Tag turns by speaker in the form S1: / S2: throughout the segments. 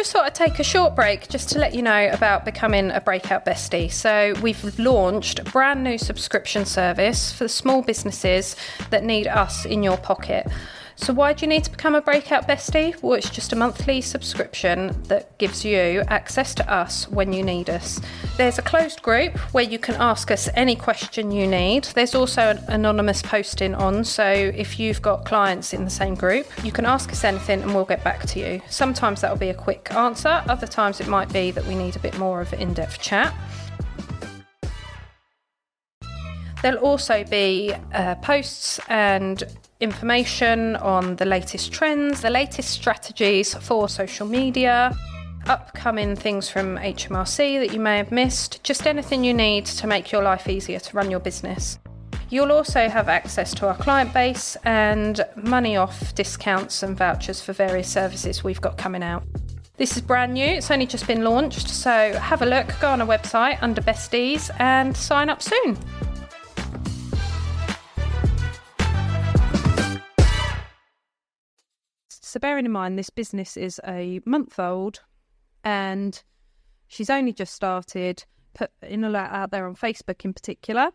S1: just thought I'd take a short break just to let you know about becoming a Breakout Bestie. So we've launched a brand new subscription service for the small businesses that need us in your pocket. So why do you need to become a Breakout Bestie? Well, it's just a monthly subscription that gives you access to us when you need us. There's a closed group where you can ask us any question you need. There's also an anonymous posting on, so if you've got clients in the same group, you can ask us anything and we'll get back to you. Sometimes that'll be a quick answer, other times it might be that we need a bit more of an in-depth chat. There'll also be posts and information on the latest trends, the latest strategies for social media, upcoming things from HMRC that you may have missed, just anything you need to make your life easier to run your business. You'll also have access to our client base and money off discounts and vouchers for various services we've got coming out. This is brand new, it's only just been launched, so have a look, go on our website under Besties and sign up soon. So bearing in mind this business is a month old and she's only just started, put in a lot out there on Facebook in particular,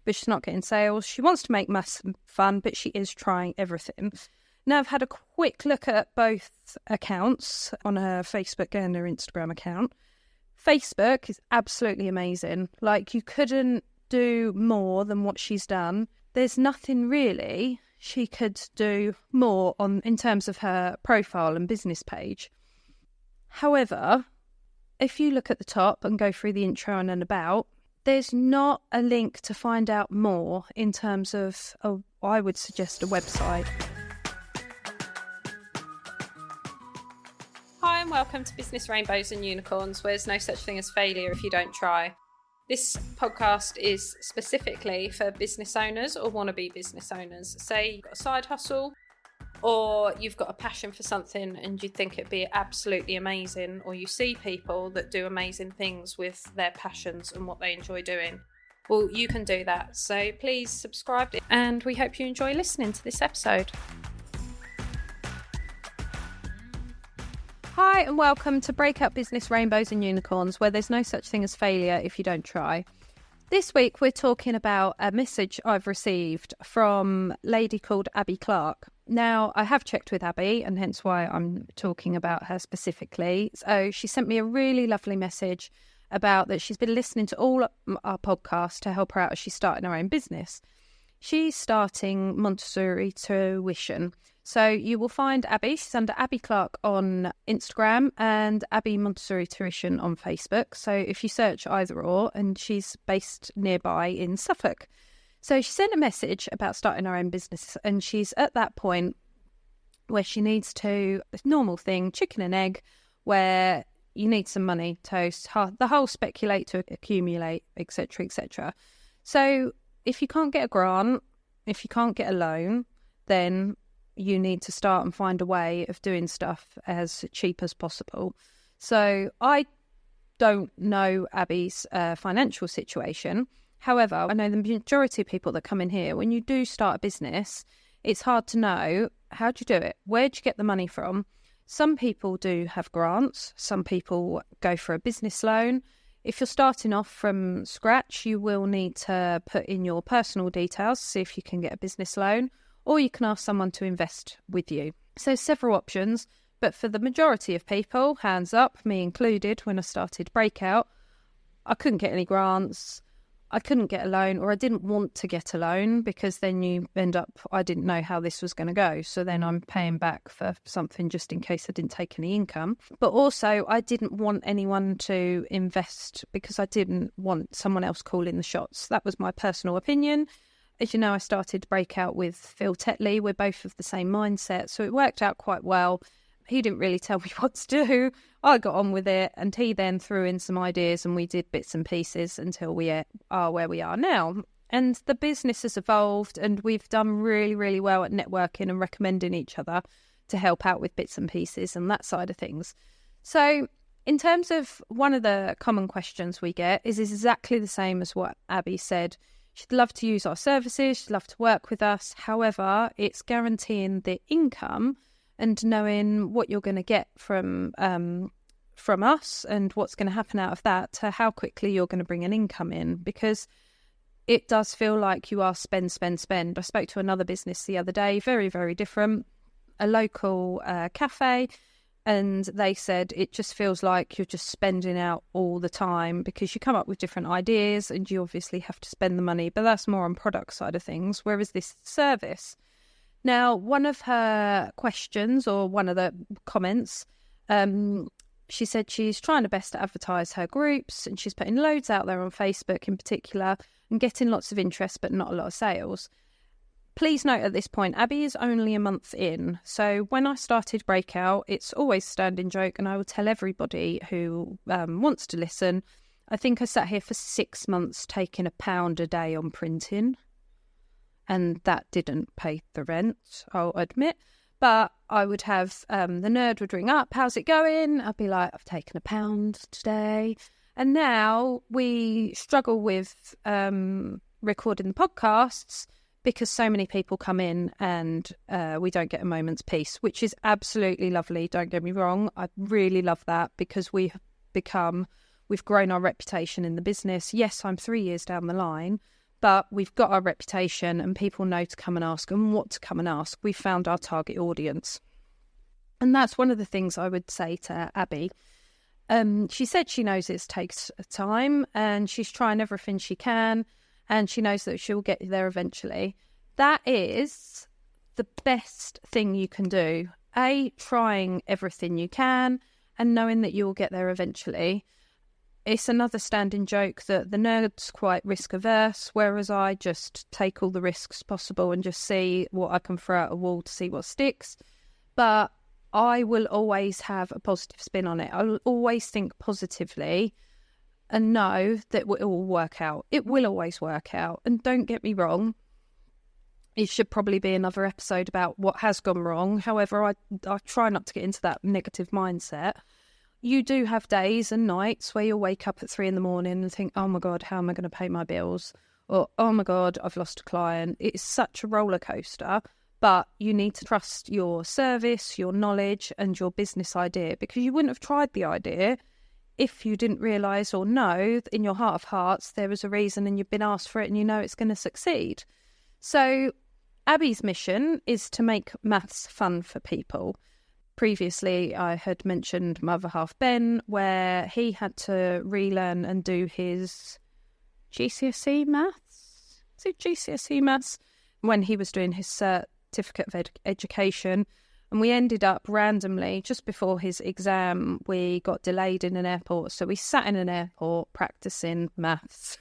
S1: but she's not getting sales. She wants to make maths fun, but she is trying everything. Now I've had a quick look at both accounts on her Facebook and her Instagram account. Facebook is absolutely amazing. Like, you couldn't do more than what she's done. There's nothing really she could do more on in terms of her profile and business page. However, if you look at the top and go through the intro and about, there's not a link to find out more in terms of, I would suggest a website. Hi and welcome to Business Rainbows and Unicorns, where there's no such thing as failure if you don't try. This podcast is specifically for business owners or wannabe business owners. Say you've got a side hustle or you've got a passion for something and you think it'd be absolutely amazing, or you see people that do amazing things with their passions and what they enjoy doing. Well, you can do that. So please subscribe and we hope you enjoy listening to this episode. Hi and welcome to Breakout Business Rainbows and Unicorns, where there's no such thing as failure if you don't try. This week we're talking about a message I've received from a lady called Abby Clark. Now, I have checked with Abby and hence why I'm talking about her specifically. So she sent me a really lovely message about that she's been listening to all our podcasts to help her out as she's starting her own business. She's starting Montessori Tuition. So you will find Abby, she's under Abby Clark on Instagram and Abby Montessori Tuition on Facebook. So if you search either or, and she's based nearby in Suffolk. So she sent a message about starting her own business and she's at that point where she needs to, this normal thing, chicken and egg, where you need some money to the whole speculate to accumulate, etc., etc. So if you can't get a grant, if you can't get a loan, then you need to start and find a way of doing stuff as cheap as possible. So I don't know Abby's financial situation. However, I know the majority of people that come in here, when you do start a business, it's hard to know, how do you do it? Where do you get the money from? Some people do have grants. Some people go for a business loan. If you're starting off from scratch, you will need to put in your personal details, see if you can get a business loan, or you can ask someone to invest with you. So several options, but for the majority of people, hands up, me included, when I started Breakout, I couldn't get any grants, I couldn't get a loan, or I didn't want to get a loan because then you end up, I didn't know how this was going to go. So then I'm paying back for something just in case I didn't take any income. But also I didn't want anyone to invest because I didn't want someone else calling the shots. That was my personal opinion. As you know, I started Breakout with Phil Tetley. We're both of the same mindset, so it worked out quite well. He didn't really tell me what to do. I got on with it, and he then threw in some ideas, and we did bits and pieces until we are where we are now. And the business has evolved, and we've done really, really well at networking and recommending each other to help out with bits and pieces and that side of things. So in terms of one of the common questions we get is exactly the same as what Abby said. She'd love to use our services, she'd love to work with us. However, it's guaranteeing the income and knowing what you're going to get from from us and what's going to happen out of that to how quickly you're going to bring an income in, because it does feel like you are spend. I spoke to another business the other day, very, very different, a local cafe, and they said it just feels like you're just spending out all the time because you come up with different ideas and you obviously have to spend the money, but that's more on product side of things, whereas this service. Now, one of her questions or one of the comments, she said she's trying her best to advertise her groups and she's putting loads out there on Facebook in particular and getting lots of interest but not a lot of sales. Please note at this point, Abby is only a month in. So when I started Breakout, it's always a standing joke, and I will tell everybody who wants to listen, I think I sat here for 6 months taking £1 a day on printing, and that didn't pay the rent, I'll admit. But I would have, the nerd would ring up, how's it going? I'd be like, I've taken £1 today. And now we struggle with recording the podcasts because so many people come in and we don't get a moment's peace, which is absolutely lovely. Don't get me wrong. I really love that because we've grown our reputation in the business. Yes, I'm 3 years down the line, but we've got our reputation and people know to come and ask and what to come and ask. We've found our target audience. And that's one of the things I would say to Abby. She said she knows it takes time and she's trying everything she can and she knows that she'll get there eventually. That is the best thing you can do. Trying everything you can and knowing that you'll get there eventually. It's another standing joke that the nerd's quite risk averse, whereas I just take all the risks possible and just see what I can throw at a wall to see what sticks. But I will always have a positive spin on it. I will always think positively and know that it will work out. It will always work out. And don't get me wrong, it should probably be another episode about what has gone wrong. However, I try not to get into that negative mindset. You do have days and nights where you'll wake up at 3 a.m. and think, oh my God, how am I going to pay my bills? Or, oh my God, I've lost a client. It's such a roller coaster, but you need to trust your service, your knowledge and your business idea, because you wouldn't have tried the idea if you didn't realise or know in your heart of hearts there was a reason and you've been asked for it and you know it's going to succeed. So Abby's mission is to make maths fun for people. Previously, I had mentioned my other half, Ben, where he had to relearn and do his GCSE maths. Is it GCSE maths? When he was doing his certificate of education. And we ended up randomly, just before his exam, we got delayed in an airport. So we sat in an airport practicing maths,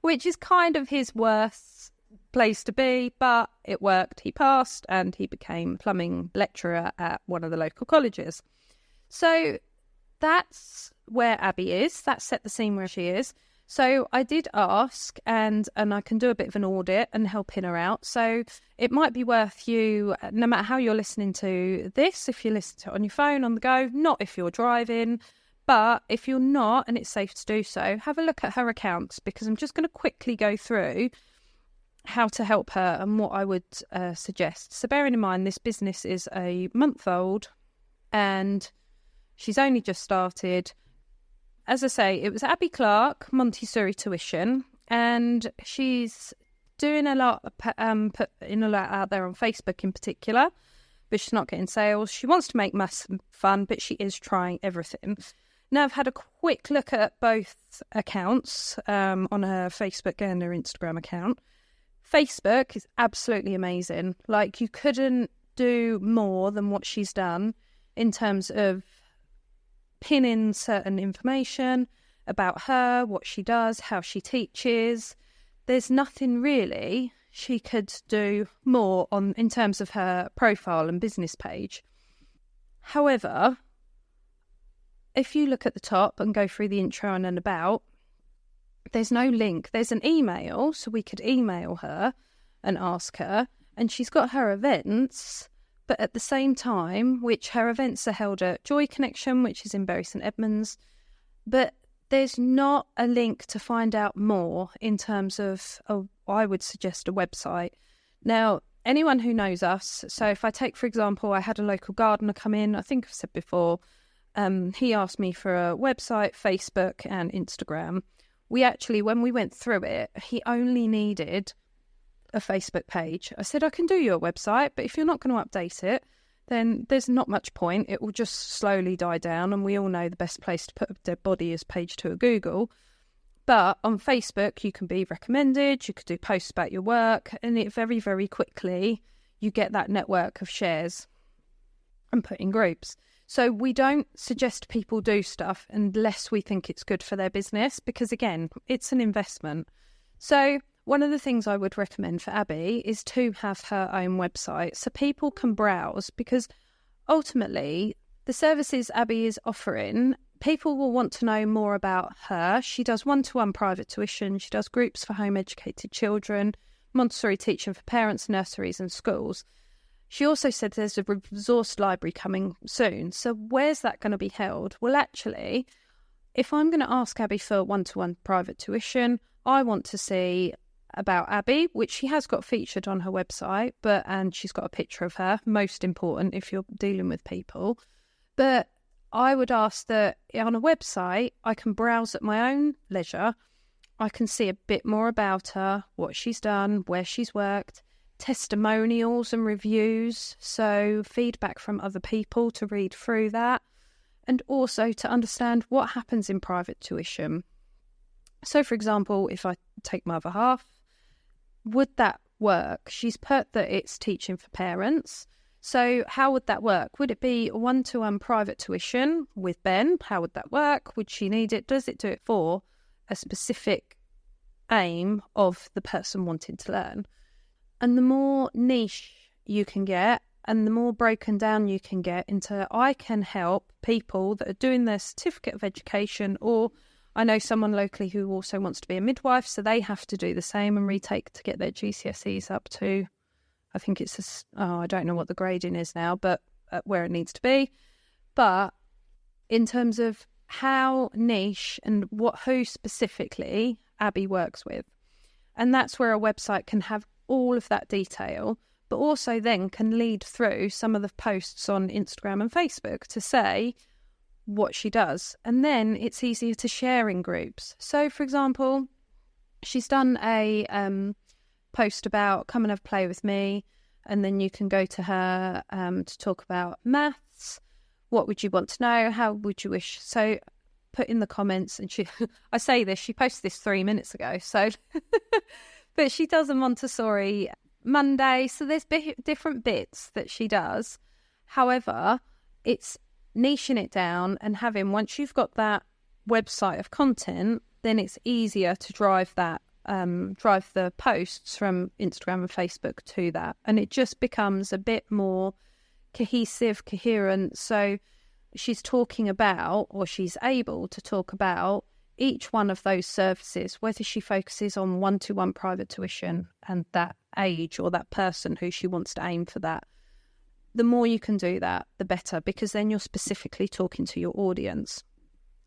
S1: which is kind of his worst place to be, but it worked. He passed and he became a plumbing lecturer at one of the local colleges. So that's where Abby is. That set the scene where she is. So I did ask, and I can do a bit of an audit and helping her out. So it might be worth you, no matter how you're listening to this, if you listen to it on your phone, on the go, not if you're driving, but if you're not and it's safe to do so, have a look at her accounts, because I'm just going to quickly go through how to help her and what I would suggest. So bearing in mind, this business is a month old and she's only just started. As I say, it was Abby Clark, Montessori tuition, and she's doing a lot, putting a lot out there on Facebook in particular, but she's not getting sales. She wants to make maths fun, but she is trying everything. Now, I've had a quick look at both accounts on her Facebook and her Instagram account. Facebook is absolutely amazing. Like, you couldn't do more than what she's done in terms of pinning certain information about her, what she does, how she teaches. There's nothing really she could do more on in terms of her profile and business page. However, if you look at the top and go through the intro and about, there's no link. There's an email, so we could email her and ask her, and she's got her events. But at the same time, which her events are held at Joy Connection, which is in Bury St Edmunds, but there's not a link to find out more in terms of, I would suggest a website. Now, anyone who knows us, so if I take, for example, I had a local gardener come in, I think I've said before, he asked me for a website, Facebook and Instagram. We actually, when we went through it, he only needed a Facebook page. I said, I can do you a website, but if you're not going to update it, then there's not much point. It will just slowly die down. And we all know the best place to put a dead body is page 2 of Google. But on Facebook, you can be recommended, you could do posts about your work, and it very, very quickly, you get that network of shares and put in groups. So we don't suggest people do stuff unless we think it's good for their business, because again, it's an investment. So one of the things I would recommend for Abby is to have her own website so people can browse, because ultimately the services Abby is offering, people will want to know more about her. She does one-to-one private tuition. She does groups for home-educated children, Montessori teaching for parents, nurseries and schools. She also said there's a resource library coming soon. So where's that going to be held? Well, actually, if I'm going to ask Abby for one-to-one private tuition, I want to see about Abby, which she has got featured on her website, and she's got a picture of her, most important if you're dealing with people. But I would ask that on a website, I can browse at my own leisure. I can see a bit more about her, what she's done, where she's worked, testimonials and reviews, so feedback from other people to read through that, and also to understand what happens in private tuition. So, for example, if I take my other half, would that work? She's put that it's teaching for parents. So how would that work? Would it be one-to-one private tuition with Ben? How would that work? Would she need it? Does it do it for a specific aim of the person wanting to learn? And the more niche you can get and the more broken down you can get into, I can help people that are doing their certificate of education, or I know someone locally who also wants to be a midwife, so they have to do the same and retake to get their GCSEs up to, I think it's, I don't know what the grading is now, but where it needs to be. But in terms of how niche and who specifically Abby works with. And that's where a website can have all of that detail, but also then can lead through some of the posts on Instagram and Facebook to say what she does. And then it's easier to share in groups. So, for example, she's done a post about come and have a play with me, and then you can go to her to talk about maths. What would you want to know? How would you wish? So put in the comments, and I say this, she posted this 3 minutes ago, so but she does a Montessori Monday, so there's different bits that she does. However, it's niching it down and having, once you've got that website of content, then it's easier to drive the posts from Instagram and Facebook to that, and it just becomes a bit more cohesive, coherent. So she's talking about, or she's able to talk about, each one of those services, whether she focuses on one-to-one private tuition and that age or that person who she wants to aim for that. The more you can do that, the better, because then you're specifically talking to your audience.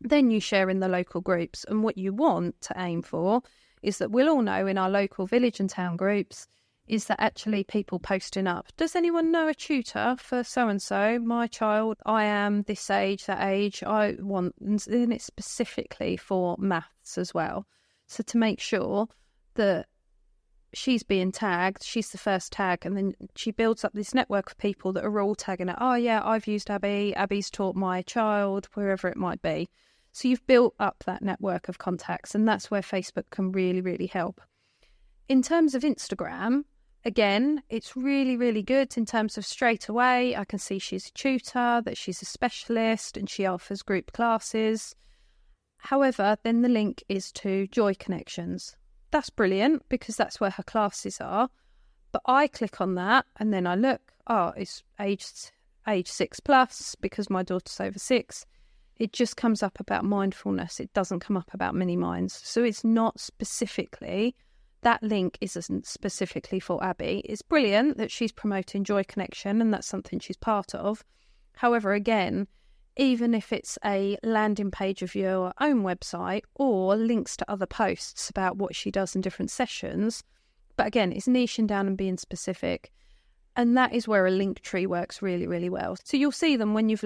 S1: Then you share in the local groups, and what you want to aim for is that we'll all know in our local village and town groups is that actually people posting up, does anyone know a tutor for so-and-so? My child, I am this age, that age, I want, and then it's specifically for maths as well. So to make sure that she's being tagged, she's the first tag, and then she builds up this network of people that are all tagging her. Oh yeah, I've used Abby, Abby's taught my child, wherever it might be. So you've built up that network of contacts, and that's where Facebook can really, really help. In terms of Instagram, again, it's really, really good in terms of straight away, I can see she's a tutor, that she's a specialist, and she offers group classes. However, then the link is to Joy Connections. That's brilliant because that's where her classes are. But I click on that and then I look, it's age 6+ because my daughter's over 6. It just comes up about mindfulness. It doesn't come up about mini minds. So it's not specifically, that link isn't specifically for Abby. It's brilliant that she's promoting Joy Connection and that's something she's part of. However, again, even if it's a landing page of your own website or links to other posts about what she does in different sessions, but again, it's niching down and being specific. And that is where a link tree works really, really well. So you'll see them when you've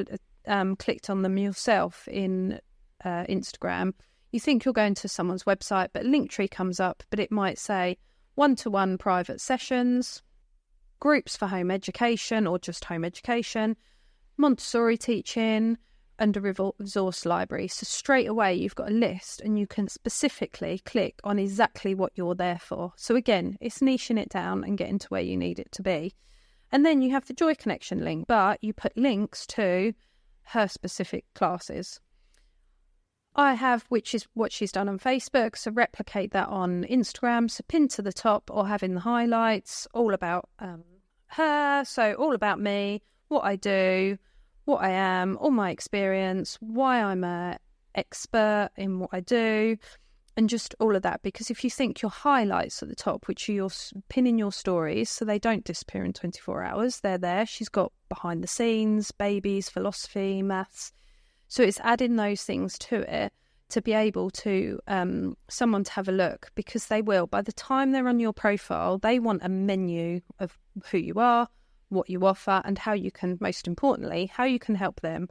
S1: clicked on them yourself in Instagram, you think you're going to someone's website, but Linktree comes up, but it might say one-to-one private sessions, groups for home education or just home education, Montessori teaching, and a resource library. So straight away, you've got a list and you can specifically click on exactly what you're there for. So again, it's niching it down and getting to where you need it to be. And then you have the Joy Connection link, but you put links to her specific classes. I have, which is what she's done on Facebook, so replicate that on Instagram, so pin to the top or have in the highlights, all about her, so all about me, what I do, what I am, all my experience, why I'm an expert in what I do, and just all of that. Because if you think your highlights at the top, which are your pinning your stories, so they don't disappear in 24 hours, they're there. She's got behind the scenes, babies, philosophy, maths. So it's adding those things to it to be able to someone to have a look, because they will. By the time they're on your profile, they want a menu of who you are, what you offer, and how you can, most importantly, how you can help them.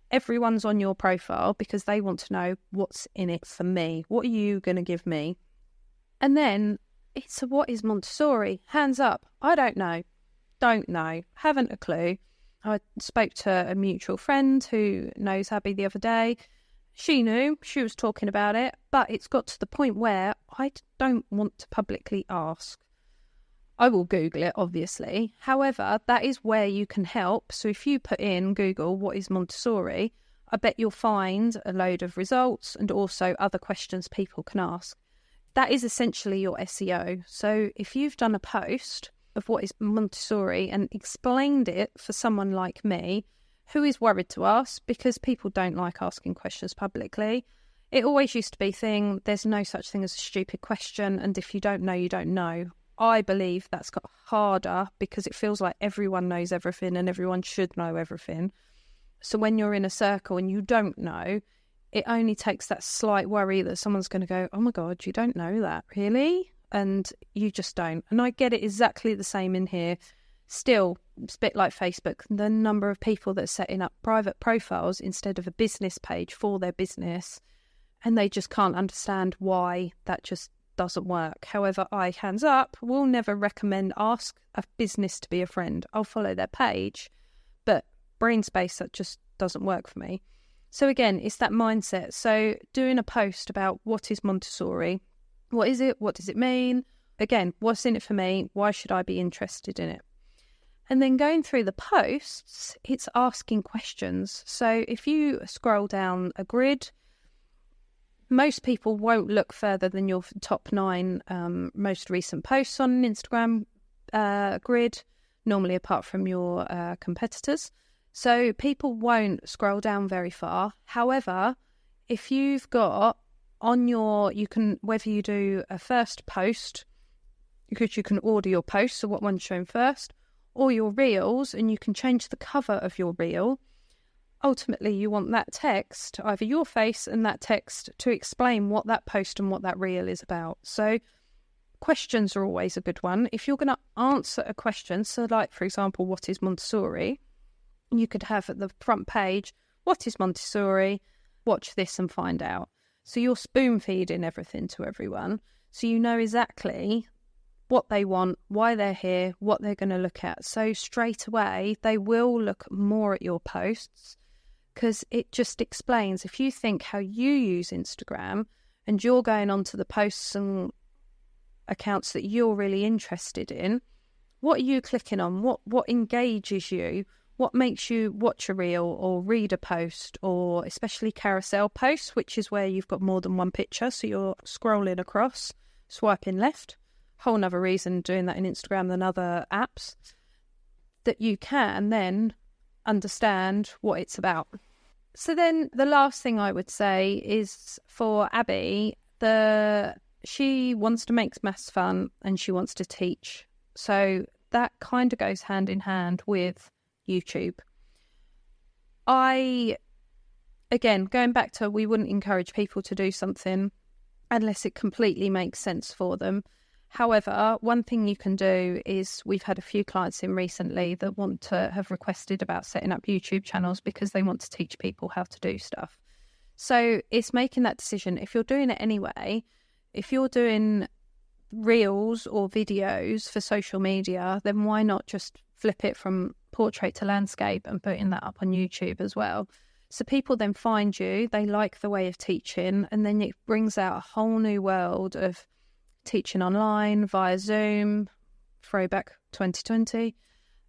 S1: Everyone's on your profile because they want to know what's in it for me. What are you going to give me? And then it's what is Montessori? Hands up. I don't know. Don't know. Haven't a clue. I spoke to a mutual friend who knows Abby the other day. She knew, she was talking about it, but it's got to the point where I don't want to publicly ask. I will Google it, obviously. However, that is where you can help. So if you put in Google, what is Montessori, I bet you'll find a load of results and also other questions people can ask. That is essentially your SEO. So if you've done a post of what is Montessori and explained it for someone like me, who is worried to ask because people don't like asking questions publicly. It always used to be there's no such thing as a stupid question, and if you don't know, you don't know. I believe that's got harder because it feels like everyone knows everything and everyone should know everything. So when you're in a circle and you don't know, it only takes that slight worry that someone's going to go, oh my God, you don't know that, really? And you just don't. And I get it exactly the same in here. Still, it's a bit like Facebook, the number of people that are setting up private profiles instead of a business page for their business, and they just can't understand why that just doesn't work. However, I, hands up, will never recommend ask a business to be a friend. I'll follow their page, but brain space, that just doesn't work for me. So again, it's that mindset. So doing a post about what is Montessori, what is it? What does it mean? Again, what's in it for me? Why should I be interested in it? And then going through the posts, it's asking questions. So if you scroll down a grid, most people won't look further than your top 9 most recent posts on an Instagram grid, normally apart from your competitors. So people won't scroll down very far. However, if you've got on your, you can, whether you do a first post, because you can order your posts, so what one's shown first, or your reels, and you can change the cover of your reel. Ultimately, you want that text, either your face and that text, to explain what that post and what that reel is about. So questions are always a good one. If you're going to answer a question, so like, for example, what is Montessori? You could have at the front page, what is Montessori? Watch this and find out. So you're spoon feeding everything to everyone. So you know exactly what they want, why they're here, what they're going to look at. So straight away, they will look more at your posts, because it just explains, if you think how you use Instagram and you're going onto the posts and accounts that you're really interested in, what are you clicking on? What engages you? What makes you watch a reel or read a post, or especially carousel posts, which is where you've got more than one picture. So you're scrolling across, swiping left. Whole nother reason doing that in Instagram than other apps, that you can then understand what it's about. So then the last thing I would say is for Abby, she wants to make maths fun and she wants to teach. So that kind of goes hand in hand with YouTube. Again, going back to, we wouldn't encourage people to do something unless it completely makes sense for them. However, one thing you can do is, we've had a few clients in recently that want to have requested about setting up YouTube channels because they want to teach people how to do stuff. So it's making that decision. If you're doing it anyway, if you're doing reels or videos for social media, then why not just flip it from portrait to landscape and putting that up on YouTube as well? So people then find you, they like the way of teaching, and then it brings out a whole new world of teaching online via Zoom, throwback 2020.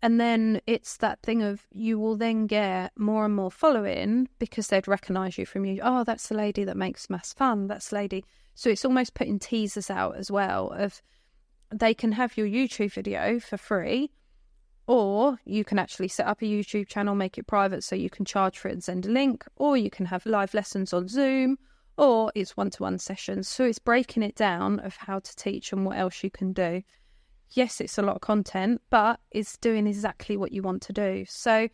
S1: And then it's that thing of, you will then get more and more following because they'd recognise you from you. Oh, that's the lady that makes maths fun. That's the lady. So it's almost putting teasers out as well of, they can have your YouTube video for free, or you can actually set up a YouTube channel, make it private so you can charge for it and send a link, or you can have live lessons on Zoom, or it's one-to-one sessions. So it's breaking it down of how to teach and what else you can do. Yes, it's a lot of content, but it's doing exactly what you want to do. So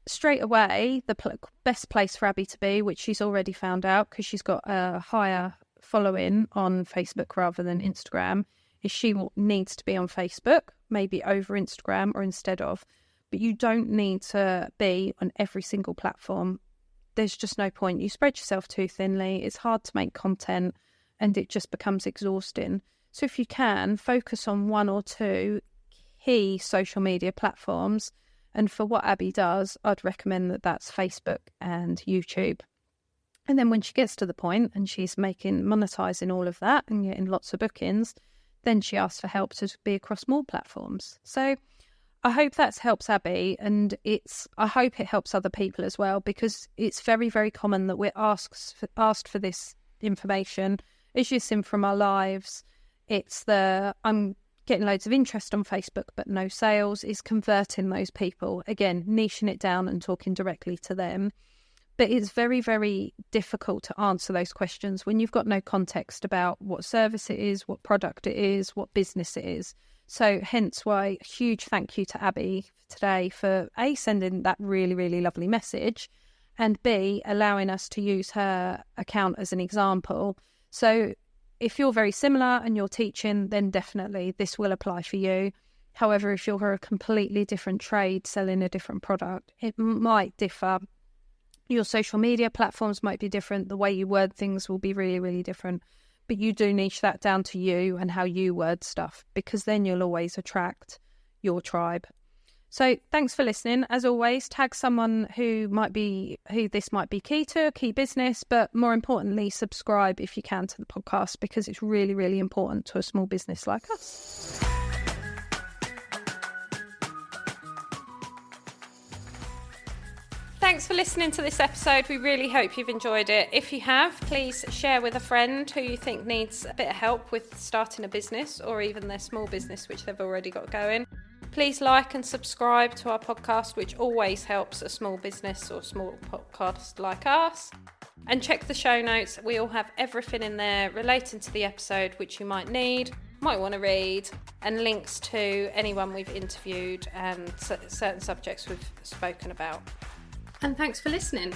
S1: straight away, the best place for Abby to be, which she's already found out because she's got a higher following on Facebook rather than Instagram, is she needs to be on Facebook, maybe over Instagram or instead of. But you don't need to be on every single platform. There's just no point. You spread yourself too thinly. It's hard to make content and it just becomes exhausting. So if you can, focus on one or two key social media platforms. And for what Abby does, I'd recommend that that's Facebook and YouTube. And then when she gets to the point and she's monetizing all of that and getting lots of bookings, then she asks for help to be across more platforms. So I hope that helps Abby, and I hope it helps other people as well, because it's very, very common that we're asked for this information. It's just in from our lives. It's I'm getting loads of interest on Facebook but no sales. Is converting those people, again, niching it down and talking directly to them. But it's very, very difficult to answer those questions when you've got no context about what service it is, what product it is, what business it is. So hence why, a huge thank you to Abby today for A, sending that really, really lovely message, and B, allowing us to use her account as an example. So if you're very similar and you're teaching, then definitely this will apply for you. However, if you're a completely different trade selling a different product, it might differ. Your social media platforms might be different. The way you word things will be really, really different. But you do niche that down to you and how you word stuff, because then you'll always attract your tribe. So thanks for listening. As always, tag someone who this might be key to, key business, but more importantly, subscribe if you can to the podcast, because it's really, really important to a small business like us. Thanks for listening to this episode. We really hope you've enjoyed it. If you have, please share with a friend who you think needs a bit of help with starting a business, or even their small business which they've already got going. Please like and subscribe to our podcast, which always helps a small business or small podcast like us. And check the show notes. We all have everything in there relating to the episode which you might need, might want to read, and links to anyone we've interviewed and certain subjects we've spoken about. And thanks for listening.